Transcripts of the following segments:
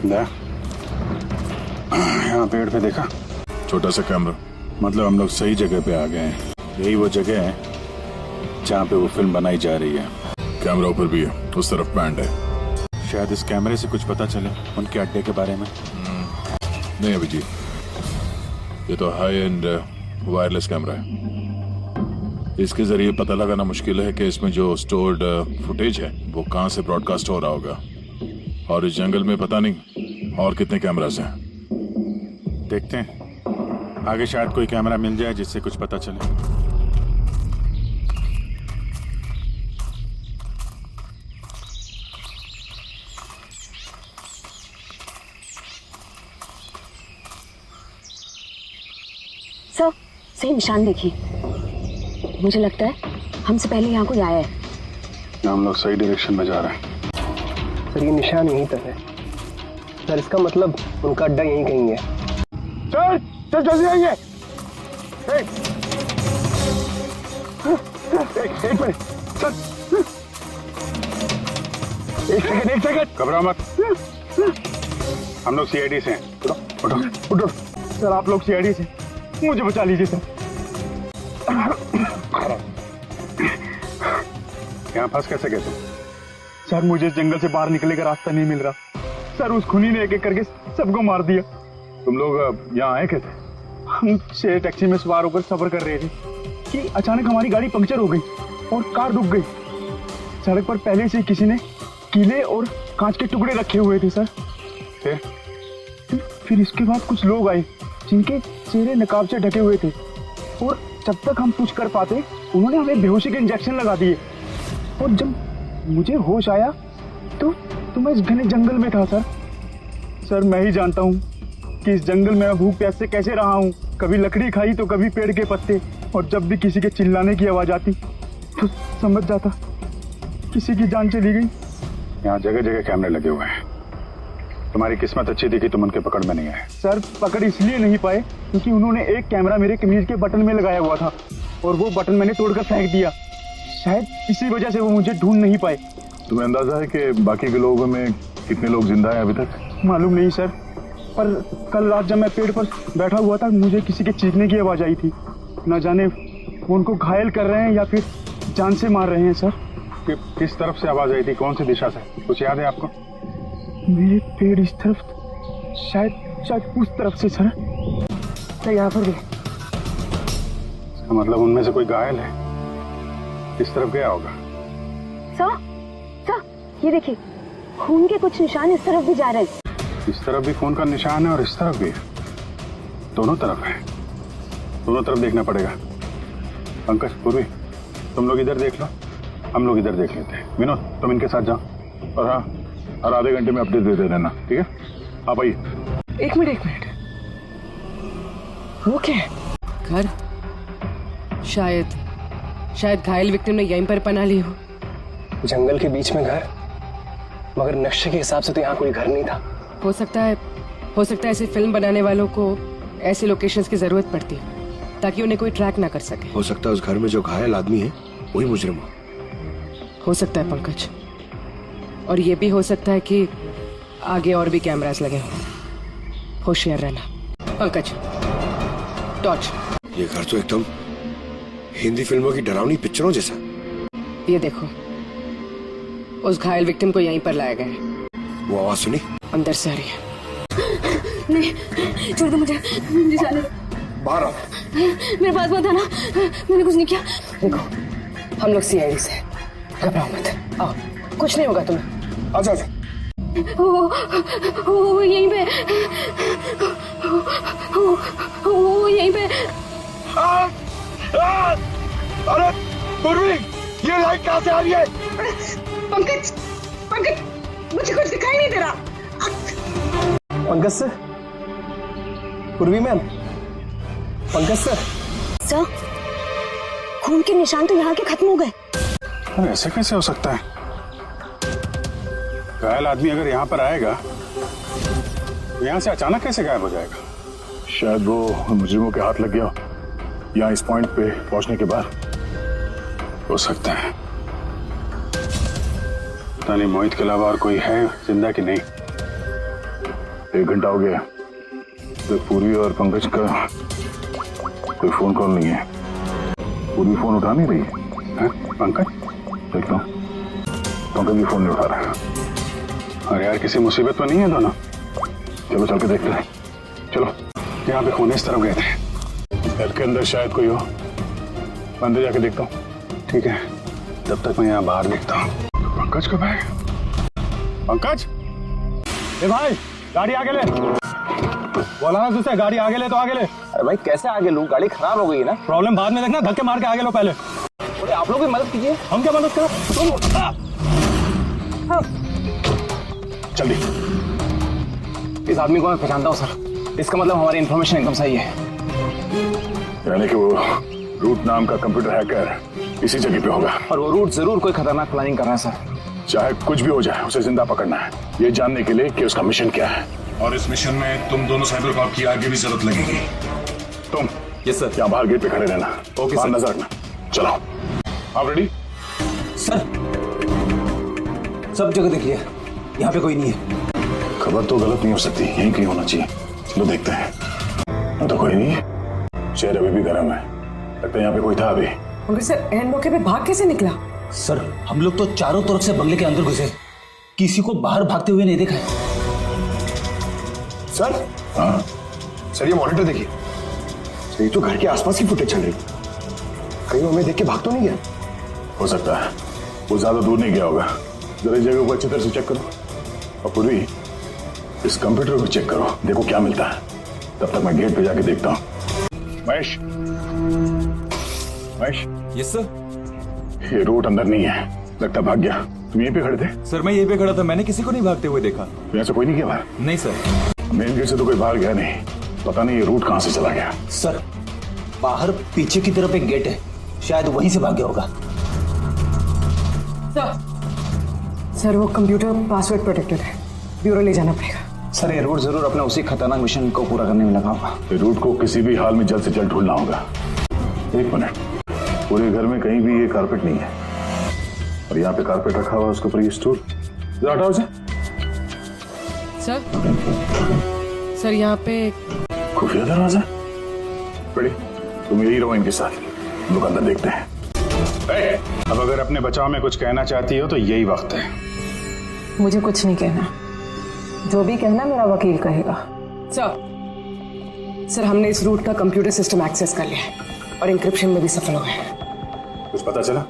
यहाँ पेड़ पे देखा, छोटा सा कैमरा। मतलब हम लोग सही जगह पे आ गए हैं। यही वो जगह है जहाँ पे वो फिल्म बनाई जा रही है। कैमरा ऊपर भी है, उस तरफ बैंड है। शायद इस कैमरे से कुछ पता चले उनके अड्डे के बारे में। नहीं अभिजीत, ये तो हाई एंड वायरलेस कैमरा है। इसके जरिए पता लगाना मुश्किल है कि इसमें जो स्टोर्ड फुटेज है वो कहाँ से ब्रॉडकास्ट हो रहा होगा। और इस जंगल में पता नहीं और कितने कैमरास हैं। देखते हैं, आगे शायद कोई कैमरा मिल जाए जिससे कुछ पता चले। सर, सही निशान देखिए। मुझे लगता है हमसे पहले यहाँ कोई आया है। हम लोग सही डायरेक्शन में जा रहे हैं। सर ये निशान यहीं तक है सर, इसका मतलब उनका अड्डा यहीं कहीं है। सर सर जल्दी आइए। एक मिनट सर, एक सेकंड घबराओ मत। हम लोग सीआईडी से हैं। उठो उठो। सर आप लोग सीआईडी से, मुझे बचा लीजिए सर। यहाँ फंस कैसे गए तुम? सर मुझे जंगल से बाहर निकलने का रास्ता नहीं मिल रहा सर। उस खूनी ने एक एक करके सबको मार दिया। तुम लोग यहाँ आए कैसे? हम शेर टैक्सी में सवार होकर सफर कर रहे थे कि अचानक हमारी गाड़ी पंक्चर हो गई और कार रुक गई। सड़क पर पहले से किसी ने कीले और कांच के टुकड़े रखे हुए थे सर। फिर इसके बाद कुछ लोग आए जिनके चेहरे नकाब से ढके हुए थे और जब तक हम कुछ कर पाते उन्होंने हमें बेहोशी के इंजेक्शन लगा दिए। और जब मुझे होश आया तो मैं इस घने जंगल में था सर। सर मैं ही जानता हूँ कि इस जंगल में मैं भूख प्यास से कैसे रहा हूँ। कभी लकड़ी खाई तो कभी पेड़ के पत्ते, और जब भी किसी के चिल्लाने की आवाज आती तो समझ जाता किसी की जान चली गई। यहाँ जगह जगह कैमरे लगे हुए हैं। तुम्हारी किस्मत अच्छी थी कि तुम उनके पकड़ में नहीं आए। सर पकड़ इसलिए नहीं पाए क्योंकि उन्होंने एक कैमरा मेरे कमीज के बटन में लगाया हुआ था और वो बटन मैंने तोड़कर फेंक दिया। शायद इसी वजह से वो मुझे ढूंढ नहीं पाए। तुम्हें अंदाजा है कि बाकी के लोगों में कितने लोग जिंदा हैं अभी तक? मालूम नहीं सर, पर कल रात जब मैं पेड़ पर बैठा हुआ था मुझे किसी के चीखने की आवाज आई थी। न जाने वो उनको घायल कर रहे हैं या फिर जान से मार रहे हैं सर। किस तरफ से आवाज आई थी, कौन सी दिशा से, कुछ याद है आपको? मेरे पेड़ इस तरफ, शायद उस तरफ से सर। यहाँ पर भी। इसका मतलब उनमें से कोई घायल है। किस तरफ गया होगा? सर, ये देखिए, खून के कुछ निशान इस तरफ भी जा रहे हैं। इस तरफ भी खून का निशान है और इस तरफ भी। दोनों तरफ है। दोनों तरफ देखना पड़ेगा। पंकज, पूर्वी, तुम लोग इधर देख लो, हम लोग इधर देख लेते हैं। विनोद, तुम इनके साथ जाओ और हाँ, हर आधे घंटे में अपडेट देते रहना, ठीक है? आप आइए। एक मिनट। वो क्या है? घर? शायद घायल विक्टिम ने यहीं पर पनाह ली हो। जंगल के बीच में घर, मगर नक्शे के हिसाब से तो यहाँ कोई घर नहीं था। हो सकता है ऐसे फिल्म बनाने वालों को ऐसे लोकेशंस की जरूरत पड़ती है ताकि उन्हें कोई ट्रैक ना कर सके। हो सकता है उस घर में जो घायल आदमी है वही मुजरिम हो सकता है पंकज, और ये भी हो सकता है कि आगे और भी कैमरास लगे हों। होशियार रहना पंकज। टॉर्च। ये घर तो एकदम हिंदी फिल्मों की डरावनी पिक्चरों जैसा। ये देखो, उस घायल विक्टिम को यहीं पर लाया गया है। वो आवाज सुनी? अंदर से आ रही है। नहीं, छोड़ दो मुझे जाने दो। बाहर आओ। मेरे पास मत आना, मैंने कुछ नहीं किया। देखो, हम लोग सीआईडी से, घबराओ मत। आओ, कुछ नहीं होगा तुम्हें। आजा। वो यहीं पे, वो यहीं पे। अरे पूर्वी, ये लाइट कहाँ से आ रही है? पंकज, मुझे कुछ दिखाई नहीं दे रहा। पंकज सर, पूर्वी मैम, पंकज सर। सर, खून के निशान तो यहाँ के खत्म हो गए। अरे ऐसे कैसे हो सकता है? घायल आदमी अगर यहाँ पर आएगा तो यहाँ से अचानक कैसे गायब हो जाएगा? शायद वो मुजरिमों के हाथ लग गया यहाँ इस पॉइंट पे पहुंचने के बाद। हो सकता है। पता नहीं मोहित के अलावा और कोई है जिंदा कि नहीं। 1 घंटा हो गया तो पूरी और पंकज का कोई फोन कॉल नहीं है। पूरी फोन उठा नहीं रही है। पंकज देखता हूँ, पंकज भी फोन नहीं उठा रहा। अरे यार किसी मुसीबत में नहीं है दोनों। चलो चल के देखते हैं। चलो यहाँ पे खून इस तरफ गए थे। घर के अंदर शायद कोई हो, अंदर जाके देखता हूँ। ठीक है, तब तक मैं यहाँ बाहर देखता हूँ। पंकज कब है? पंकज, ए भाई गाड़ी आगे ले। बोला ना तुझसे गाड़ी आगे ले तो आगे ले। अरे भाई कैसे आगे लूं? गाड़ी खराब हो गई है ना। प्रॉब्लम बाद में देखना, धक्के मार के आगे लो पहले। अरे आप लोग भी मदद कीजिए। हम क्या मदद करो? जल्दी। इस आदमी को मैं पहचानता हूँ सर। इसका मतलब हमारी इन्फॉर्मेशन एकदम सही है। यानी कि वो रूट नाम का कंप्यूटर हैकर इसी जगह पे होगा। और वो रूट जरूर कोई खतरनाक प्लानिंग कर रहा है सर। चाहे कुछ भी हो जाए उसे जिंदा पकड़ना है, ये जानने के लिए कि उसका मिशन क्या है। और इस मिशन में तुम दोनों साइबर कॉप की आगे भी जरूरत लगेगी। तुम यस सर। यहाँ बाहर गेट पे खड़े रहना। ओके बाहर सर। नजर रखना। चलो आप रेडी? सर सब जगह देखिए, यहाँ पे कोई नहीं है। खबर तो गलत नहीं हो सकती, यहीं कहीं होना चाहिए। चलो देखते हैं। तो कोई नहीं, शहर अभी भी गर्म है, लगता है यहाँ पे कोई था अभी। मगर सर एन मौके पे भाग कैसे निकला? सर हम लोग तो चारों तरफ से बंगले के अंदर घुसे, किसी को बाहर भागते हुए नहीं देखा है। सर हाँ सर ये मॉनिटर देखिए, सर ये तो घर के आसपास की फुटेज चल रही, कहीं वो हमें देख के भाग तो नहीं गया? हो सकता है, वो ज्यादा दूर नहीं गया होगा। जरा जगह को अच्छी तरह से चेक करो और पूरी इस कंप्यूटर को चेक करो, देखो क्या मिलता है। तब तक मैं गेट पे जाके देखता हूँ। महेश, महेश। Yes sir. ये रूट अंदर नहीं है, लगता भाग गया। तुम यहीं पे खड़े थे? सर मैं यहीं पे खड़ा था, मैंने किसी को नहीं भागते हुए देखा। यहाँ से कोई नहीं गया बाहर? नहीं सर। मेन गेट से तो कोई बाहर गया नहीं, पता नहीं ये रूट कहाँ से चला गया। सर बाहर पीछे की तरफ एक गेट है, शायद वहीं से भाग गया होगा। सर वो कंप्यूटर पासवर्ड प्रोटेक्टेड है, ब्यूरो ले जाना पड़ेगा। सर ये रूट जरूर अपने उसी खतरनाक मिशन को पूरा करने में लगा होगा। ये रूट को किसी भी हाल में जल्द से जल्द ढूंढना होगा। 1 मिनट, पूरे घर में कहीं भी ये कारपेट नहीं है और यहाँ पे कारपेट रखा हुआ है, उसके ऊपर ये स्टूल। जरा हटाओ इसे। सर यहाँ पे खुफिया दरवाजा। बड़ी, तुम यही रहो इनके साथ, हम लोग अंदर देखते हैं। अब अगर अपने बचाव में कुछ कहना चाहती हो तो यही वक्त है। मुझे कुछ नहीं कहना, जो भी कहना मेरा वकील कहेगा। सर हमने इस रूट का कंप्यूटर सिस्टम एक्सेस कर लिया है और इंक्रिप्शन में भी सफल हो गए। कुछ पता चला?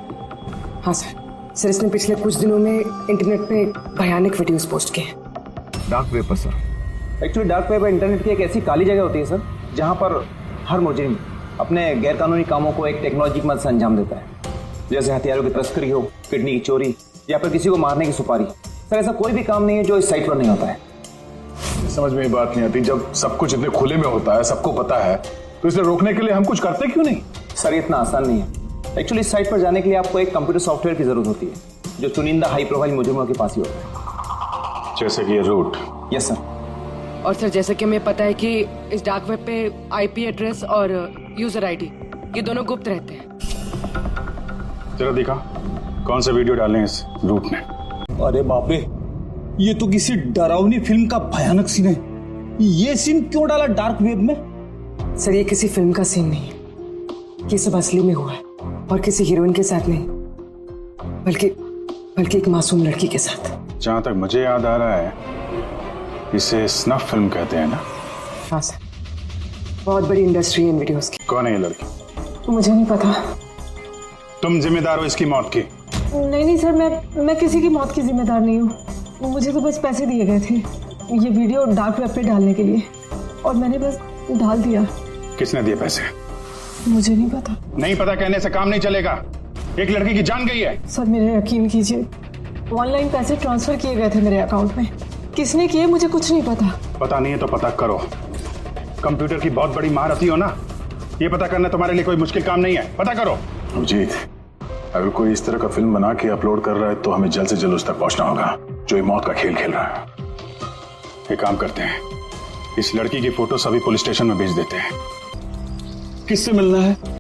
हाँ सर इसने पिछले कुछ दिनों में इंटरनेट पे भयानक वीडियोस पोस्ट किए। डार्क वेब पर sir. Actually dark web internet की एक ऐसी काली जगह होती है सर, जहाँ पर हर मुजरिम अपने गैरकानूनी कामों को एक टेक्नोलॉजी की मदद से अंजाम देता है। जैसे हथियारों की तस्करी हो, किडनी की चोरी या फिर किसी को मारने की सुपारी। सर ऐसा कोई भी काम नहीं है जो इस साइट पर नहीं होता है। समझ में ये बात नहीं आती, जब सब कुछ इतने खुले में होता है, सबको पता है, तो इसे रोकने के लिए हम कुछ करते क्यों नहीं? सर ये इतना आसान नहीं है। एक्चुअली इस साइट पर जाने के लिए आपको एक कंप्यूटर सॉफ्टवेयर की जरूरत होती है, जो चुनिंदा हाई प्रोफाइल मुजरिमों के पास ही होता है। जैसे कि ये रूट। Yes sir. और सर जैसे कि हमें पता है कि इस डार्क वेब पे आईपी एड्रेस और यूजर आईडी ये दोनों गुप्त रहते हैं। जरा दिखा कौन सा वीडियो डालें इस रूट में। अरे बाप रे, ये तो किसी डरावनी फिल्म का भयानक सीन है। ये सीन क्यों डाला डार्क वेब में? सर ये किसी फिल्म का सीन नहीं है, ये सब असली में हुआ है और किसी हीरोइन के साथ नहीं, बल्कि एक मासूम लड़की के साथ। जहां तक मुझे याद आ रहा है इसे स्नफ फिल्म कहते हैं ना? हाँ सर, बहुत बड़ी इंडस्ट्री है इन वीडियोस की। कौन है ये लड़की? मुझे नहीं पता। तुम जिम्मेदार हो इसकी मौत की? नहीं सर, मैं किसी की मौत की जिम्मेदार नहीं हूँ। मुझे तो बस पैसे दिए गए थे ये वीडियो डार्क वेब पे डालने के लिए, और मैंने बस डाल दिया। किसने दिए पैसे? मुझे नहीं पता। नहीं पता कहने से काम नहीं चलेगा। एक लड़की की जान गई है। सर मेरे यकीन कीजिए, ऑनलाइन पैसे ट्रांसफर किए गए थे मेरे अकाउंट में। किसने किए मुझे कुछ नहीं पता। पता नहीं है तो पता करो। कंप्यूटर की बहुत बड़ी महारथी हो ना, ये पता करना तुम्हारे लिए कोई मुश्किल काम नहीं है। पता करो। अभिजीत, अगर कोई इस तरह का फिल्म बना के अपलोड कर रहा है तो हमें जल्द से जल्द उस तक पहुंचना होगा जो ये मौत का खेल खेल रहा है। एक काम करते हैं, इस लड़की की फोटो सभी पुलिस स्टेशन में भेज देते हैं। किससे मिलना है?